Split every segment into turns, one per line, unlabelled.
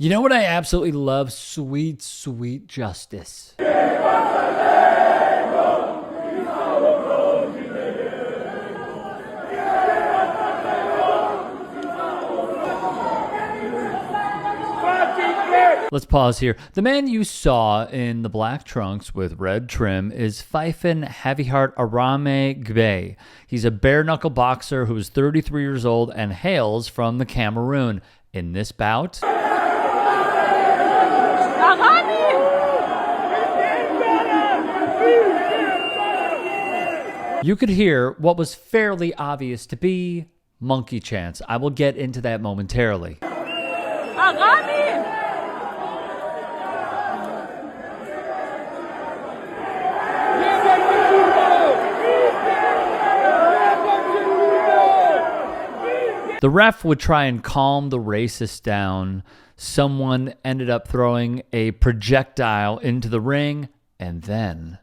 You know what I absolutely love? Sweet, sweet justice. Let's pause here. The man you saw in the black trunks with red trim is Fifin Heavyheart Arame Gbe. He's a bare-knuckle boxer who is 33 years old and hails from the Cameroon. In this bout, you could hear what was fairly obvious to be monkey chants. I will get into that momentarily. The ref would try and calm the racist down. Someone ended up throwing a projectile into the ring, and then...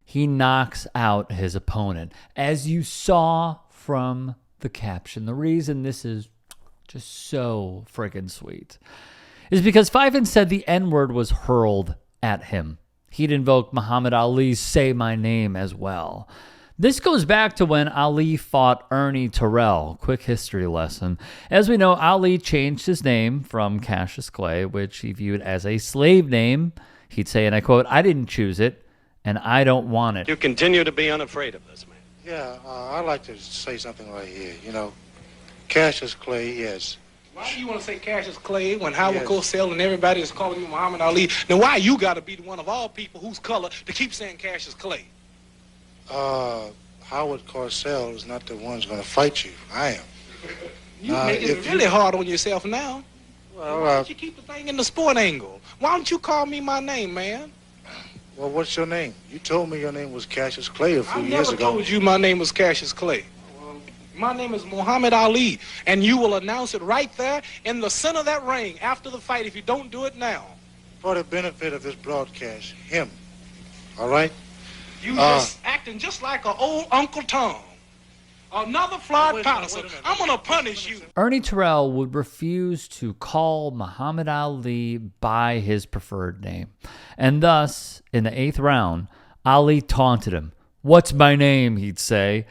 he knocks out his opponent. As you saw from the caption, the reason this is just so friggin' sweet is because Fifin said the N-word was hurled at him. He'd invoked Muhammad Ali's "Say My Name" as well. This goes back to when Ali fought Ernie Terrell. Quick history lesson. As we know, Ali changed his name from Cassius Clay, which he viewed as a slave name. He'd say, and I quote, "I didn't choose it, and I don't want it."
You continue to be unafraid of this man.
Yeah, I'd like to say something right here. You know, Cassius Clay, yes.
Why do you want to say Cassius Clay when Howard Cosell and everybody is calling you Muhammad Ali? Now, why you got to be the one of all people whose color to keep saying Cassius Clay?
Howard Cosell is not the one who's going to fight you. I am.
You making it really hard on yourself now.
Well,
why don't you keep the thing in the sport angle? Why don't you call me my name, man?
Well, what's your name? You told me your name was Cassius Clay a few years ago.
I never told you my name was Cassius Clay. My name is Muhammad Ali, and you will announce it right there in the center of that ring after the fight if you don't do it now.
For the benefit of this broadcast, him. All right?
You just acting just like an old Uncle Tom. Another flawed policy. I'm going to punish you.
Ernie Terrell would refuse to call Muhammad Ali by his preferred name. And thus, in the 8th round, Ali taunted him. "What's my name?" he'd say.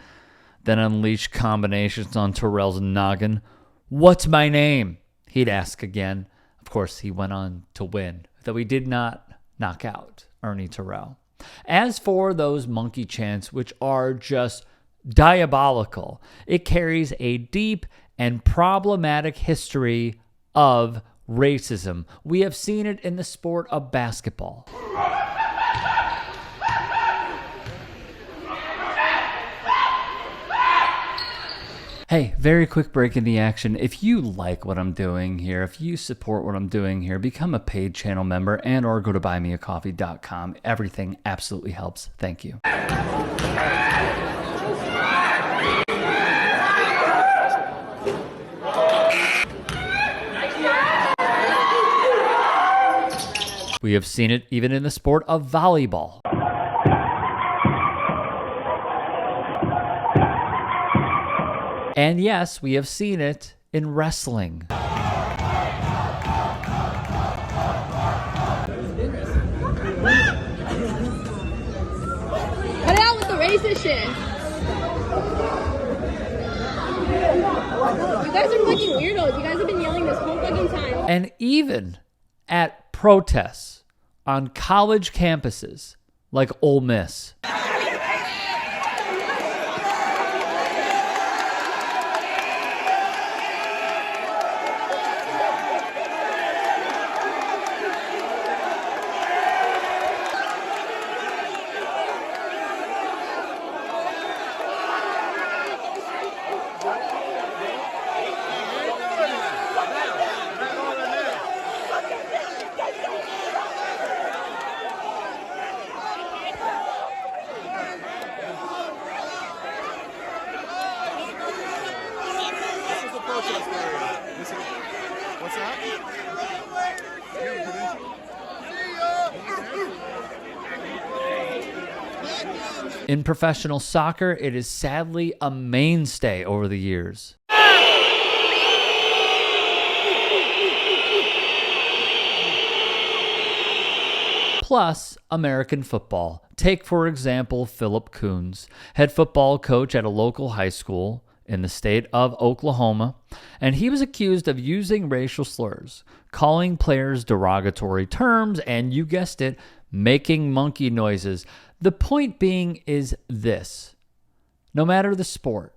Then unleash combinations on Terrell's noggin. "What's my name?" he'd ask again. Of course, he went on to win, though he did not knock out Ernie Terrell. As for those monkey chants, which are just diabolical, it carries a deep and problematic history of racism. We have seen it in the sport of basketball. Hey, very quick break in the action. If you like what I'm doing here, if you support what I'm doing here, become a paid channel member and or go to buymeacoffee.com. Everything absolutely helps. Thank you. We have seen it even in the sport of volleyball. And yes, we have seen it in wrestling.
Cut it out with the racist shit. You guys are fucking weirdos. You guys have been yelling this whole fucking time.
And even at protests on college campuses like Ole Miss. In professional soccer, it is sadly a mainstay over the years. Plus, American football. Take, for example, Philip Coons, head football coach at a local high school in the state of Oklahoma, and he was accused of using racial slurs, calling players derogatory terms, and you guessed it, making monkey noises. The point being is this: no matter the sport,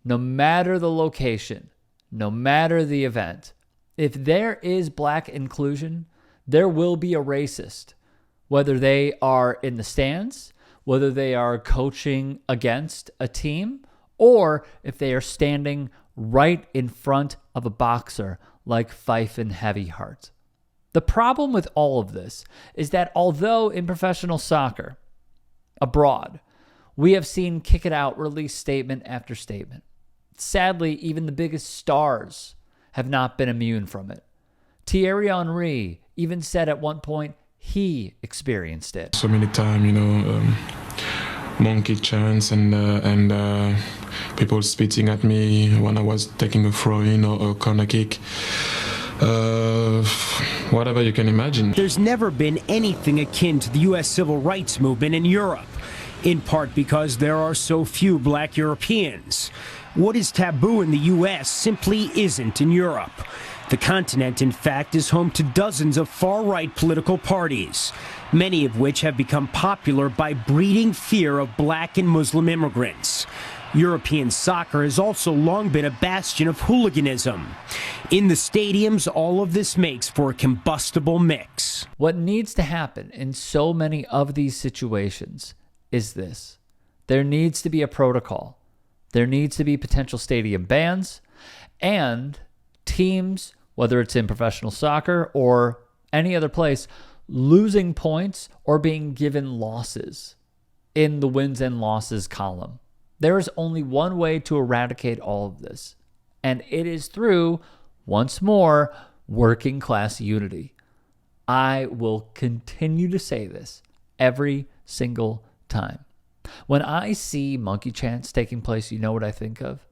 no matter the location, no matter the event, if there is black inclusion, there will be a racist. Whether they are in the stands, whether they are coaching against a team, or if they are standing right in front of a boxer like Fife and Heavyheart. The problem with all of this is that although in professional soccer, abroad, we have seen Kick It Out release statement after statement, sadly, even the biggest stars have not been immune from it. Thierry Henry even said at one point he experienced it.
So many times, monkey chants and people spitting at me when I was taking a throw-in or a corner kick. Whatever you can imagine.
There's never been anything akin to the U.S. civil rights movement in Europe, in part because there are so few black Europeans. What is taboo in the U.S. simply isn't in Europe. The continent, in fact, is home to dozens of far-right political parties, many of which have become popular by breeding fear of black and Muslim immigrants. European soccer has also long been a bastion of hooliganism. In the stadiums, all of this makes for a combustible mix.
What needs to happen in so many of these situations is this: there needs to be a protocol. There needs to be potential stadium bans, and teams, whether it's in professional soccer or any other place, losing points or being given losses in the wins and losses column. There is only one way to eradicate all of this, and it is through, once more, working class unity. I will continue to say this every single time. When I see monkey chants taking place, you know what I think of?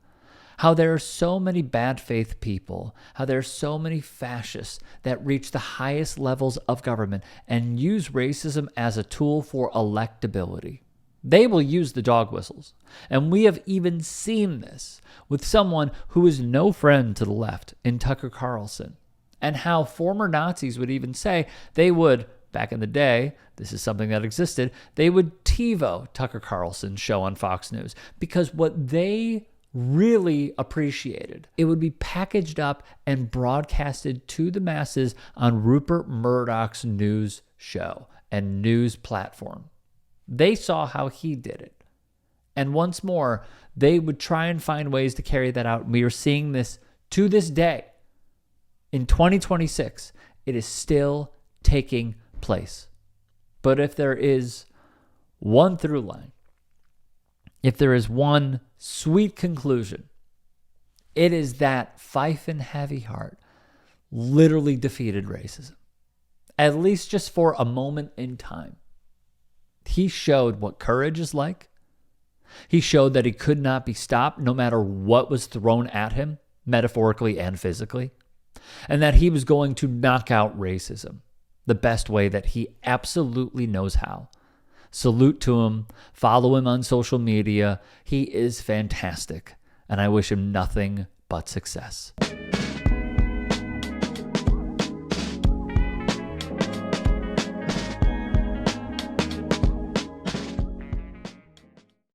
How there are so many bad faith people, how there are so many fascists that reach the highest levels of government and use racism as a tool for electability. They will use the dog whistles. And we have even seen this with someone who is no friend to the left in Tucker Carlson. And how former Nazis would even say they would, back in the day, this is something that existed, they would TiVo Tucker Carlson's show on Fox News because what they really appreciated, it would be packaged up and broadcasted to the masses on Rupert Murdoch's news show and news platform. They saw how he did it. And once more, they would try and find ways to carry that out. We are seeing this to this day. In 2026, it is still taking place. But if there is one through line, if there is one sweet conclusion, it is that Fife and Heavyheart literally defeated racism. At least just for a moment in time. He showed what courage is like. He showed that he could not be stopped no matter what was thrown at him, metaphorically and physically. And that he was going to knock out racism the best way that he absolutely knows how. Salute to him. Follow him on social media. He is fantastic. And I wish him nothing but success.